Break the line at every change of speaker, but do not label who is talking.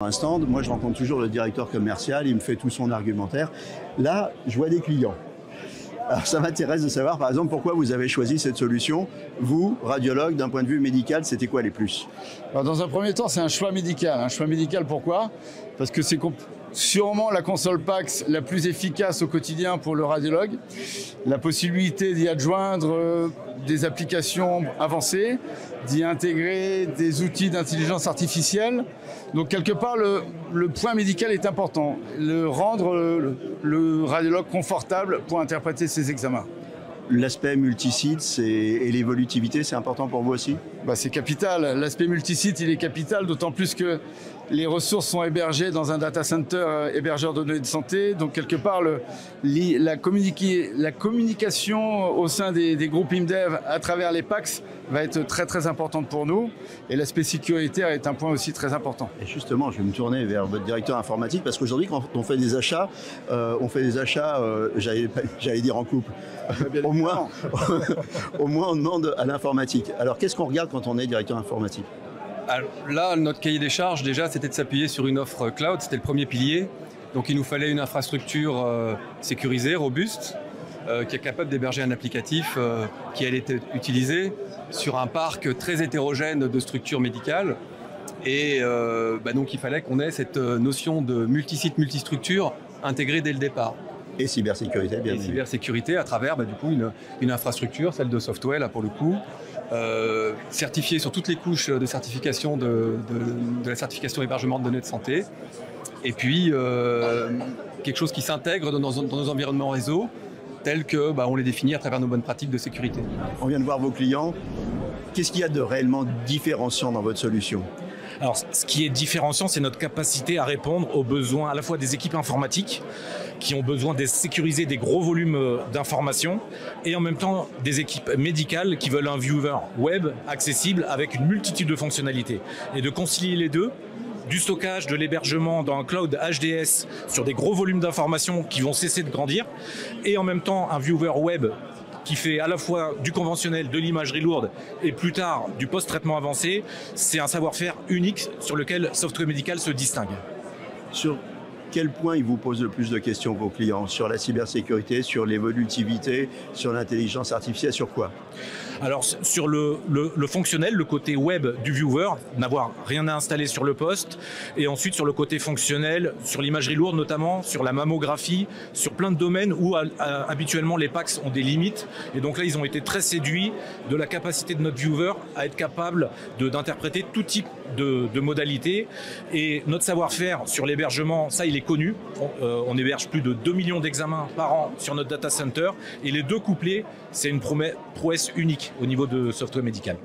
Un stand, moi je rencontre toujours le directeur commercial, il me fait tout son argumentaire. Là, je vois des clients. Alors ça m'intéresse de savoir par exemple pourquoi vous avez choisi cette solution. Vous, radiologue, d'un point de vue médical, c'était quoi les plus?
Alors, dans un premier temps, c'est un choix médical. Un choix médical pourquoi? Parce que c'est sûrement la console PACS la plus efficace au quotidien pour le radiologue. La possibilité d'y adjoindre des applications avancées, d'y intégrer des outils d'intelligence artificielle. Donc quelque part, le point médical est important. Rendre le radiologue confortable pour interpréter ses examens.
L'aspect multisite et l'évolutivité, c'est important pour vous aussi?
C'est capital. L'aspect multisite, il est capital, d'autant plus que les ressources sont hébergées dans un data center hébergeur de données de santé. Donc, quelque part, la communication au sein des groupes IMDEV à travers les PACS va être très, très importante pour nous. Et l'aspect sécuritaire est un point aussi très important.
Et justement, je vais me tourner vers votre directeur informatique parce qu'aujourd'hui, quand on fait des achats, j'allais dire en couple. Au moins, on demande à l'informatique. Alors, qu'est-ce qu'on regarde quand on est directeur informatique?
Alors là, notre cahier des charges, déjà, c'était de s'appuyer sur une offre cloud. C'était le premier pilier. Donc, il nous fallait une infrastructure sécurisée, robuste, qui est capable d'héberger un applicatif qui allait être utilisé sur un parc très hétérogène de structures médicales. Et donc, il fallait qu'on ait cette notion de multisite, multistructure intégrée dès le départ.
Et cybersécurité, bien évidemment.
Et cybersécurité à travers du coup, une infrastructure, celle de software, là pour le coup, certifiée sur toutes les couches de certification de la certification hébergement de données de santé. Et puis, quelque chose qui s'intègre dans nos environnements réseau, tels que on les définit à travers nos bonnes pratiques de sécurité.
On vient de voir vos clients. Qu'est-ce qu'il y a de réellement différenciant dans votre solution?
Alors, ce qui est différenciant, c'est notre capacité à répondre aux besoins à la fois des équipes informatiques qui ont besoin de sécuriser des gros volumes d'informations et en même temps des équipes médicales qui veulent un viewer web accessible avec une multitude de fonctionnalités. Et de concilier les deux, du stockage, de l'hébergement dans un cloud HDS sur des gros volumes d'informations qui vont cesser de grandir et en même temps un viewer web qui fait à la fois du conventionnel, de l'imagerie lourde et plus tard du post-traitement avancé, c'est un savoir-faire unique sur lequel Software Medical se distingue.
Sur quel point ils vous posent le plus de questions, vos clients? Sur la cybersécurité, sur l'évolutivité, sur l'intelligence artificielle, sur quoi?
Alors sur le fonctionnel, le côté web du viewer, n'avoir rien à installer sur le poste, et ensuite sur le côté fonctionnel, sur l'imagerie lourde notamment, sur la mammographie, sur plein de domaines où habituellement les PACS ont des limites, et donc là ils ont été très séduits de la capacité de notre viewer à être capable d'interpréter tout type de modalités, et notre savoir-faire sur l'hébergement, ça il est connu, on héberge plus de 2 millions d'examens par an sur notre data center, et les deux couplés, c'est une prouesse unique au niveau de Software Medical.